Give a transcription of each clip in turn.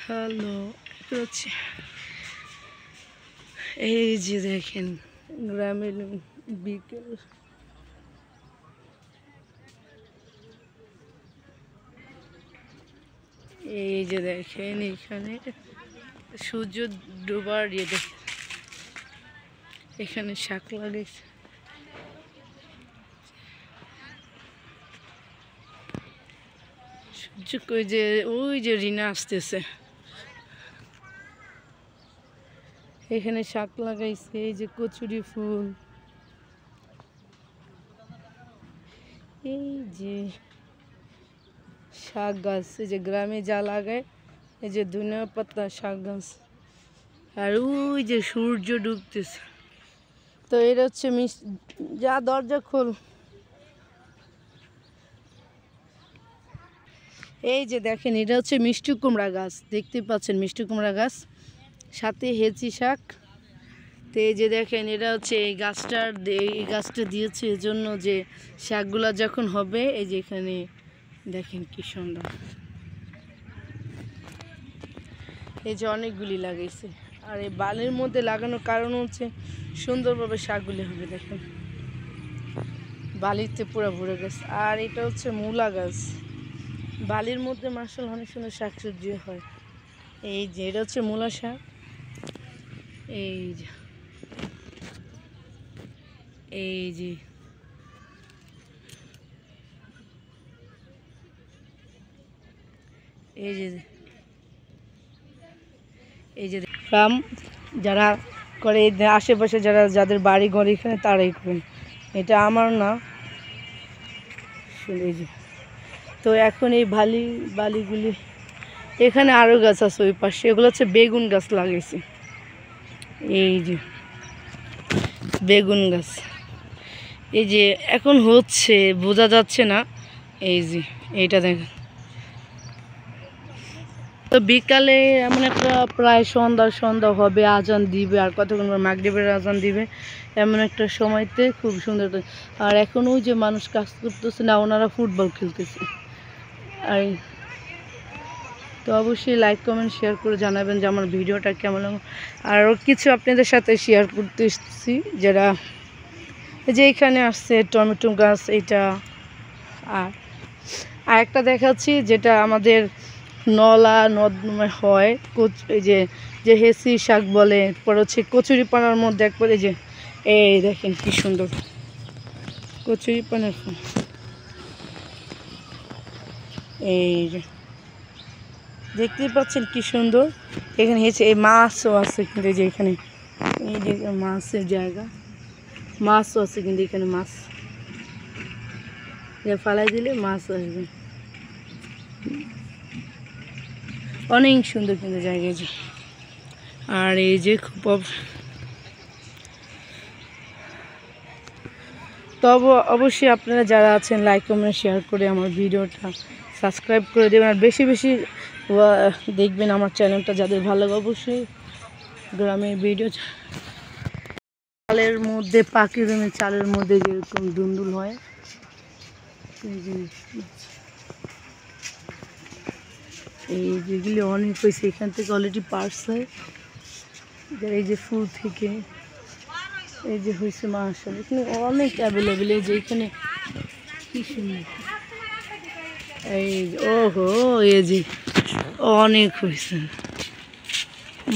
Hello, হচ্ছে এই যে দেখেন গ্রামের বিকেল। এই যে দেখেন এখানে সূর্য ডোবার ইয়ে দেখেন, এখানে শাক লাগাইছে। সূর্য ওই যে রিনা আসতেছে, এখানে শাক লাগাইছে। এই যে কচুরি ফুল, এই যে শাক গাছ, এই যে গ্রামে যা লাগায়, এই যে ধনিয়া পাতা শাক গাছ। আর ওই যে সূর্য ডুবতেছে। তো এটা হচ্ছে যা দরজা খোল। এই যে দেখেন এটা হচ্ছে মিষ্টি কুমড়া গাছ, দেখতে পাচ্ছেন মিষ্টি কুমড়া গাছ, সাথে হেঁচি শাক। তো এই যে দেখেন এটা হচ্ছে এই গাছটা দিয়েছে এজন্য যে শাকগুলা যখন হবে, এই যে এখানে দেখেন কি সুন্দর, এই যে অনেকগুলি লাগাইছে। আর এই বালির মধ্যে লাগানোর কারণ হচ্ছে সুন্দরভাবে শাকগুলি হবে। দেখেন বালিতে পুরো ভরে গেছে। আর এটা হচ্ছে মূলা গাছ, বালির মধ্যে মাশাআল্লাহ অনেক সুন্দর শাকসবজি হয়। এই যে এটা হচ্ছে মূলা শাক। এই যে এই যে এই যে এই যে ফার্ম যারা করে, আশেপাশে যাদের বাড়ি ঘর এখানে তারাই করেন, এটা আমার না। শুনে যে তো এখন এই বালিগুলি, এখানে আরও গাছ আছে ওই পাশে, এগুলো হচ্ছে বেগুন গাছ লাগাইছে। এই যে বেগুন গাছ, এই যে এখন হচ্ছে বোঝা যাচ্ছে না। এই যে এইটা দেখেন। তো বিকালে এমন একটা প্রায় সন্ধ্যা হবে, আজান দিবে, আর কতক্ষণ পর মাগরিবের আজান দিবে, এমন একটা সময়তে খুব সুন্দর। আর এখন ওই যে মানুষ কাজ করতেছে না, ওনারা ফুটবল খেলতেছে। আর তো অবশ্যই লাইক কমেন্ট শেয়ার করে জানাবেন যে আমার ভিডিওটা কেমন লাগে। আরও কিছু আপনাদের সাথে শেয়ার করতেছি, যারা যে এখানে আসছে টমেটো গাছ, এটা। আর একটা দেখাচ্ছি যেটা আমাদের নর্দমায় হয়, এই যে হেঁচি শাক বলে, এরপর হচ্ছে কচুরি পানার মধ্যে একবারে যে এই দেখেন কি সুন্দর কচুরি পানার ফুল। এই যে দেখতেই পাচ্ছেন কি সুন্দর। এখানে হেঁচে এই মাছও আছে, কিন্তু এই যে এখানে এই যে মাছের জায়গা, মাছও আছে, কিন্তু এখানে মাছ ফালাই দিলে মাছ আসবে। অনেক সুন্দর কিন্তু জায়গা। যে আর এই যে খুব তবে অবশ্যই আপনারা যারা আছেন লাইক কমেন্ট শেয়ার করে আমার ভিডিওটা সাবস্ক্রাইব করে দেবেন, আর বেশি বেশি দেখবেন আমার চ্যানেলটা, যাদের ভালো লাগে। অবশ্যই গ্রামের ভিডিও, চালের মধ্যে পাখির চালের মধ্যে যেরকম দুন্দুল হয়, এই যেগুলি অনেক হয়েছে, এখান থেকে অলরেডি পার্স হয়। এই যে ফুল থেকে এই যে হয়েছে মাশাআল্লাহ, এখানে অনেক অ্যাভেলেবেল। এই যে এখানে কি সুন্দর, এই ওহো এই যে অনেক হয়েছে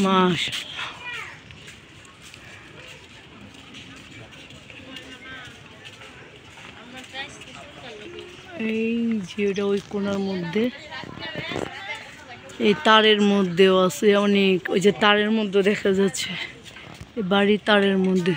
মাশাআল্লাহ। এই যে এটা ওই কোণার মধ্যে, এই তারের মধ্যেও আছে অনেক, ওই যে তারের মধ্যে দেখা যাচ্ছে, এই বাড়ির তারের মধ্যে।